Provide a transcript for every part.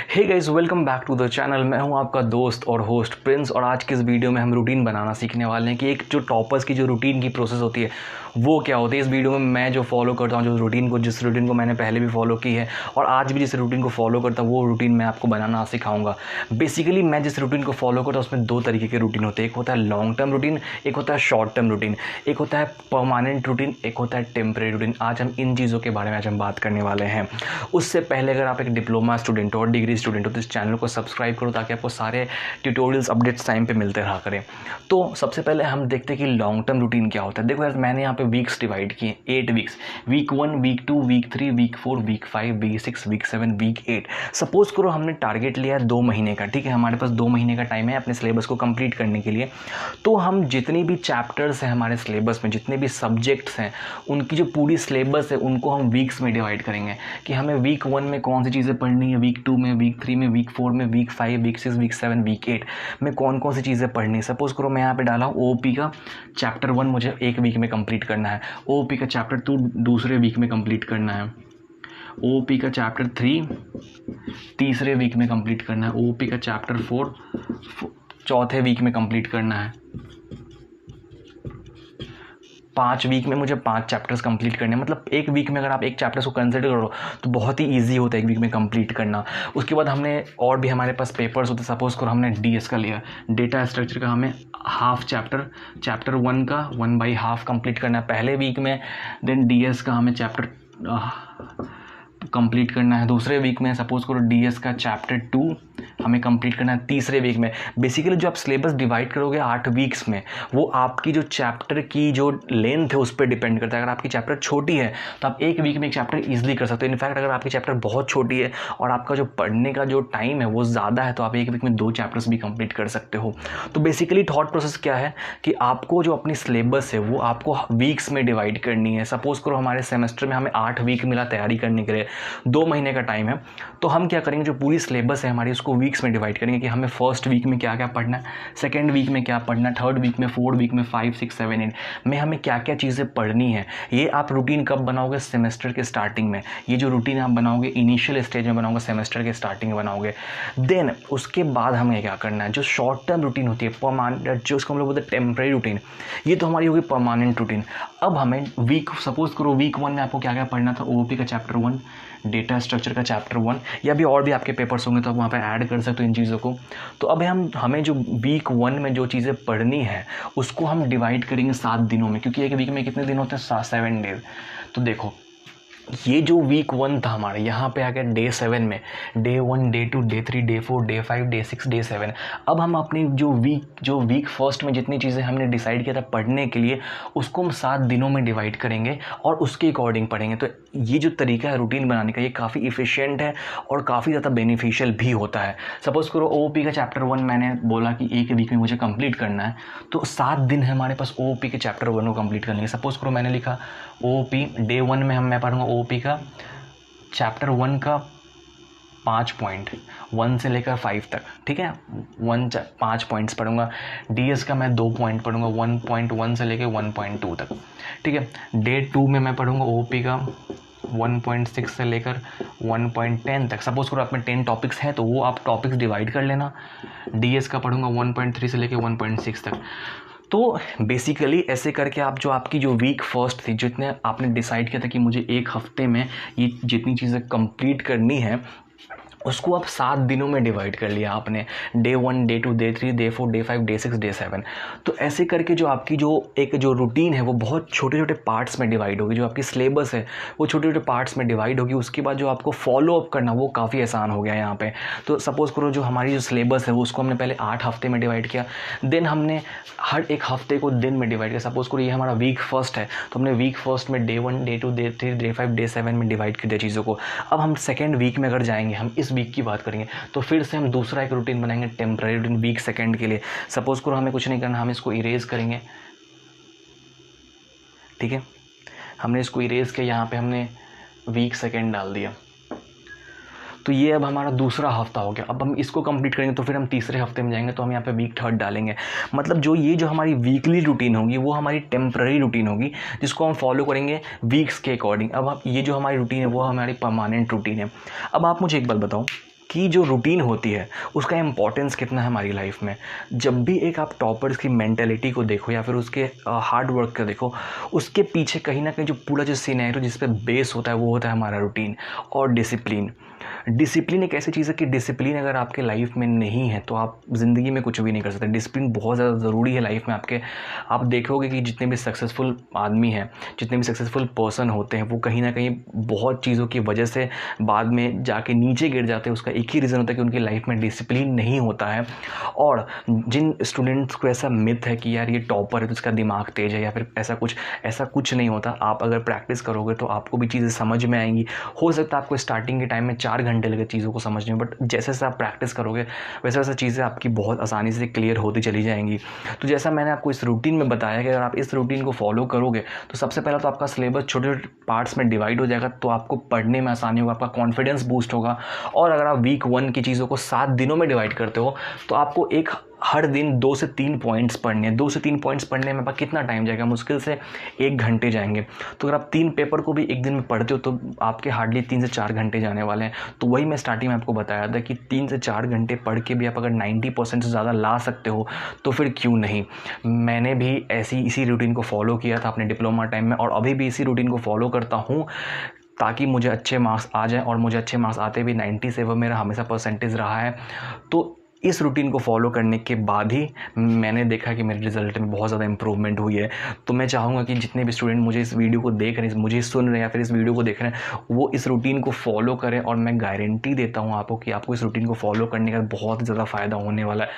Hey guys, welcome back to the channel. मैं हूं आपका दोस्त और होस्ट प्रिंस। और आज की इस वीडियो में हम रूटीन बनाना सीखने वाले हैं कि एक जो टॉपर्स की जो रूटीन की प्रोसेस होती है वो क्या होती है। इस वीडियो में मैं जो फॉलो करता हूं, जिस रूटीन को मैंने पहले भी फॉलो की है और आज भी जिस रूटीन को फॉलो करता हूं, वो रूटीन मैं आपको बनाना सिखाऊंगा। बेसिकली मैं जिस रूटीन को फॉलो करता हूँ उसमें दो तरीके के रूटीन होते हैं। एक होता है लॉन्ग टर्म रूटीन, एक होता है शॉर्ट टर्म रूटीन, एक होता है परमानेंट रूटीन, एक होता है टेम्परेरी रूटीन। आज हम इन चीज़ों के बारे में आज हम बात करने वाले हैं। उससे पहले अगर आप एक डिप्लोमा स्टूडेंट हो और डिग्री स्टूडेंट हो तो इस चैनल को सब्सक्राइब करो ताकि आपको सारे ट्यूटोरियल्स अपडेट्स टाइम पे मिलते रहा करें। तो सबसे पहले हम देखते हैं कि लॉन्ग टर्म रूटीन क्या होता है। देखो यार, मैंने यहाँ पे वीक्स डिवाइड किए, 8 weeks. Week 1, week 2, week 3, week 4, week 5, week 6, week 7, week 8। Suppose करो हमने टारगेट लिया है 2 महीने का, ठीक है। हमारे पास 2 महीने का टाइम है अपने सिलेबस को कंप्लीट करने के लिए। तो हम जितनी भी चैप्टर्स हैं हमारे सिलेबस में, जितने भी सब्जेक्ट्स हैं, उनकी जो पूरी सिलेबस है उनको हम वीक्स में डिवाइड करेंगे कि हमें वीक 1 में कौन सी चीज़ें पढ़नी है, वीक 2 में, वीक 3 में, वीक 4 में, वीक 5, वीक 6, वीक 7, वीक 8 में कौन कौन सी चीज़ें पढ़नी है। सपोज करो मैं यहाँ पे डाला हूँ ओपी का चैप्टर 1 मुझे एक वीक में कंप्लीट करना है, ओपी का चैप्टर 2 दूसरे वीक में कंप्लीट करना है, ओपी का चैप्टर 3 तीसरे वीक में कंप्लीट करना है, ओपी का चैप्टर 4 चौथे वीक में कंप्लीट करना है। 5 वीक में मुझे 5 चैप्टर्स कंप्लीट करने हैं। मतलब एक वीक में अगर आप एक चैप्टर्स को कंसिडर करो तो बहुत ही इजी होता है एक वीक में कंप्लीट करना। उसके बाद हमने और भी हमारे पास पेपर्स होते हैं। सपोज करो हमने डीएस का लिया, डेटा स्ट्रक्चर का, हमें हाफ चैप्टर 1 का 1/2 कंप्लीट करना है पहले वीक में। देन डीएस का हमें चैप्टर कंप्लीट करना है दूसरे वीक में। सपोज करो डीएस का चैप्टर 2 हमें कंप्लीट करना है तीसरे वीक में। बेसिकली जो आप सिलेबस डिवाइड करोगे 8 वीक्स में, वो आपकी जो चैप्टर की जो लेंथ है उस पर डिपेंड करता है। अगर आपकी चैप्टर छोटी है तो आप एक वीक में एक चैप्टर ईजिली कर सकते हो। इनफैक्ट अगर आपकी चैप्टर बहुत छोटी है और आपका जो पढ़ने का जो टाइम है वो ज़्यादा है तो आप एक वीक में 2 चैप्टर्स भी कंप्लीट कर सकते हो। तो बेसिकली थॉट प्रोसेस क्या है कि आपको जो अपनी सिलेबस है वो आपको वीक्स में डिवाइड करनी है। सपोज करो हमारे सेमेस्टर में हमें 8 वीक मिला तैयारी करने के लिए, 2 महीने का टाइम है। तो हम क्या करेंगे, जो पूरी सिलेबस है हमारी उसको वीक्स में डिवाइड करेंगे कि हमें फर्स्ट वीक में क्या क्या पढ़ना है, सेकंड वीक में क्या पढ़ना है, थर्ड वीक में, फोर्थ वीक में, 5, 6, 7, 8 में हमें क्या क्या चीज़ें पढ़नी है। ये आप रूटीन कब बनाओगे? सेमेस्टर के स्टार्टिंग में। ये जो रूटीन आप बनाओगे इनिशियल स्टेज में बनाओगे, सेमेस्टर के स्टार्टिंग में बनाओगे। देन उसके बाद हमें क्या करना है, जो शॉर्ट टर्म रूटीन होती है, परमानेंट, जो उसको हम लोग बोलते हैं टेम्परेरी रूटीन, ये तो हमारी होगी परमानेंट रूटीन। अब हमें सपोज करो वीक 1 में आपको क्या क्या पढ़ना था, ओओपी का चैप्टर 1, डेटा स्ट्रक्चर का चैप्टर 1, या भी और भी आपके पेपर्स होंगे तो आप वहाँ पे ऐड कर सकते हो इन चीज़ों को। तो अब हमें जो वीक 1 में जो चीज़ें पढ़नी है उसको हम डिवाइड करेंगे 7 दिनों में, क्योंकि एक वीक में कितने दिन होते हैं? 7 डेज। तो देखो ये जो वीक 1 था हमारे, यहाँ पे आ गया डे 7 में, day 1, day 2, day 3, day 4, day 5, day 6, day 7। अब हम अपनी जो वीक फर्स्ट में जितनी चीज़ें हमने डिसाइड किया था पढ़ने के लिए उसको हम 7 दिनों में डिवाइड करेंगे और उसके अकॉर्डिंग पढ़ेंगे। तो ये जो तरीका है रूटीन बनाने का, ये काफ़ी इफ़िशियंट है और काफ़ी ज़्यादा बेनिफिशियल भी होता है। सपोज़ करो ओओपी का चैप्टर 1 मैंने बोला कि एक वीक में मुझे कंप्लीट करना है, तो 7 दिन है हमारे पास ओओपी के चैप्टर 1 को कंप्लीट करने के। सपोज़ करो मैंने लिखा ओओपी डे 1 में मैं पढ़ूंगा ओओपी का चैप्टर 1 का 5 पॉइंट, 1 से लेकर 5 तक, ठीक है। 5 पॉइंट्स पढ़ूंगा। डीएस का मैं 2 पॉइंट पढ़ूंगा, 1.1 से लेकर 1.2 तक, ठीक है। डे 2 में मैं पढ़ूंगा ओओपी का 1.6 से लेकर 1.10 तक। सपोज करो आप में 10 टॉपिक्स हैं तो वो आप टॉपिक्स डिवाइड कर लेना। डीएस का पढ़ूंगा 1.3 से लेकर 1.6 तक। तो बेसिकली ऐसे करके आप जो आपकी जो वीक फर्स्ट थी, जितने आपने डिसाइड किया था कि मुझे एक हफ्ते में ये जितनी चीज़ें कंप्लीट करनी है, उसको आप 7 दिनों में डिवाइड कर लिया आपने। Day 1, day 2, day 3, day 4, day 5, day 6, day 7। तो ऐसे करके जो आपकी जो रूटीन है वो बहुत छोटे छोटे पार्ट्स में डिवाइड होगी। जो आपकी सिलेबस है वो छोटे छोटे पार्ट्स में डिवाइड होगी। उसके बाद जो आपको फॉलो अप करना वो काफ़ी आसान हो गया यहाँ पे। तो सपोज़ करो जो हमारी जो सिलेबस है वो उसको हमने पहले 8 हफ्ते में डिवाइड किया। देन हमने हर एक हफ्ते को दिन में डिवाइड किया। सपोज़ करो ये हमारा वीक फर्स्ट है तो हमने वीक फर्स्ट में day 1, day 2, day 3, day 5, day 7 में डिवाइड कर दिया चीज़ों को। अब हम सेकेंड वीक में अगर जाएंगे, हम इस वीक की बात करेंगे तो फिर से हम दूसरा एक रूटीन बनाएंगे, टेम्पररी रूटीन वीक सेकंड के लिए। सपोज करो हमें कुछ नहीं करना, हम इसको इरेज करेंगे, ठीक है। हमने इसको इरेज किया, यहाँ पे हमने वीक सेकंड डाल दिया। तो ये अब हमारा दूसरा हफ्ता हो गया। अब हम इसको कंप्लीट करेंगे तो फिर हम तीसरे हफ्ते में जाएंगे तो हम यहाँ पे वीक थर्ड डालेंगे। मतलब ये जो हमारी वीकली रूटीन होगी वो हमारी टेम्पररी रूटीन होगी जिसको हम फॉलो करेंगे वीक्स के अकॉर्डिंग। अब ये जो हमारी रूटीन है वो हमारी परमानेंट रूटीन है। अब आप मुझे एक बात बताओ, की जो रूटीन होती है उसका इम्पोर्टेंस कितना है हमारी लाइफ में। जब भी एक आप टॉपर्स की मेंटेलिटी को देखो या फिर उसके हार्ड वर्क को देखो, उसके पीछे कहीं ना कहीं जो पूरा जो सिनेरियो जिस पे बेस होता है वो होता है हमारा रूटीन और डिसिप्लिन। डिसिप्लिन एक ऐसी चीज़ है कि डिसिप्लिन अगर आपके लाइफ में नहीं है तो आप ज़िंदगी में कुछ भी नहीं कर सकते। डिसिप्लिन बहुत ज़्यादा ज़रूरी है लाइफ में आपके। आप देखोगे कि जितने भी सक्सेसफुल आदमी हैं, जितने भी सक्सेसफुल पर्सन होते हैं, वो कहीं ना कहीं बहुत चीज़ों की वजह से बाद में जाके नीचे गिर जाते हैं। उसका एक ही रीज़न होता है कि उनकी लाइफ में डिसिप्लिन नहीं होता है। और जिन स्टूडेंट्स को ऐसा मिथ है कि यार ये टॉपर है तो इसका दिमाग तेज है या फिर ऐसा कुछ नहीं होता। आप अगर प्रैक्टिस करोगे तो आपको भी चीज़ें समझ में आएंगी। हो सकता है आपको स्टार्टिंग के टाइम में 4 घंटे लगे चीज़ों को समझने में, बट जैसे जैसे आप प्रैक्टिस करोगे वैसे वैसे चीज़ें आपकी बहुत आसानी से क्लियर होती चली जाएंगी। तो जैसा मैंने आपको इस रूटीन में बताया कि अगर आप इस रूटीन को फॉलो करोगे तो सबसे पहला तो आपका सिलेबस छोटे छोटे पार्ट्स में डिवाइड हो जाएगा, तो आपको पढ़ने में आसानी होगा, आपका कॉन्फिडेंस बूस्ट होगा। और अगर आप वीक 1 की चीज़ों को 7 दिनों में डिवाइड करते हो तो आपको हर दिन 2 से 3 पॉइंट्स पढ़ने हैं। 2 से 3 पॉइंट्स पढ़ने में आपका कितना टाइम जाएगा? मुश्किल से 1 घंटे जाएंगे। तो अगर आप 3 पेपर को भी एक दिन में पढ़ते हो तो आपके हार्डली 3 से 4 घंटे जाने वाले हैं। तो वही मैं स्टार्टिंग में आपको बताया था कि 3 से 4 घंटे पढ़ के भी आप अगर 90% से ज़्यादा ला सकते हो तो फिर क्यों नहीं। मैंने भी इसी रूटीन को फॉलो किया था अपने डिप्लोमा टाइम में और अभी भी इसी रूटीन को फॉलो करता हूँ ताकि मुझे अच्छे मार्क्स आ जाएँ। और मुझे अच्छे मार्क्स आते भी 90 से वो मेरा हमेशा परसेंटेज रहा है। तो इस रूटीन को फॉलो करने के बाद ही मैंने देखा कि मेरे रिज़ल्ट में बहुत ज़्यादा इंप्रूवमेंट हुई है। तो मैं चाहूँगा कि जितने भी स्टूडेंट मुझे इस वीडियो को देख रहे हैं, मुझे सुन रहे हैं या फिर इस वीडियो को देख रहे हैं, वो इस रूटीन को फॉलो करें। और मैं गारंटी देता हूँ आपको कि आपको इस रूटीन को फॉलो करने का बहुत ज़्यादा फ़ायदा होने वाला है।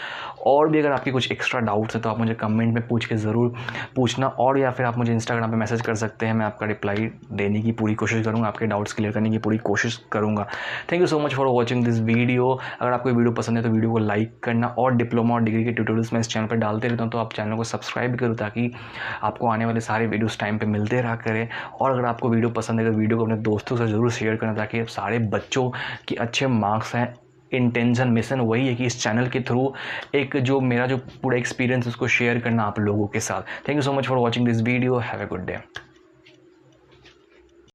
और भी अगर आपके कुछ एक्स्ट्रा डाउट्स हैं तो आप मुझे कमेंट में पूछ के ज़रूर पूछना, और या फिर आप मुझे इंस्टाग्राम पे मैसेज कर सकते हैं। मैं आपका रिप्लाई देने की पूरी कोशिश करूँगा, आपके डाउट्स क्लियर करने की पूरी कोशिश करूँगा। Thank you so much for watching this video. अगर आपको वीडियो पसंद है तो वीडियो को लाइक करना, और डिप्लोमा और डिग्री के ट्यूटोरियल्स मैं इस चैनल पर डालते रहता हूँ तो आप चैनल को सब्सक्राइब करो ताकि आपको आने वाले सारे वीडियोस टाइम पे मिलते रहा करें। और अगर आपको वीडियो पसंद है तो वीडियो को अपने दोस्तों से ज़रूर शेयर करना ताकि सारे बच्चों के अच्छे मार्क्स हैं। इंटेंशन मिशन वही है कि इस चैनल के थ्रू एक जो मेरा जो पूरा एक्सपीरियंस उसको शेयर करना आप लोगों के साथ। Thank you so much for watching this video. Have a good day.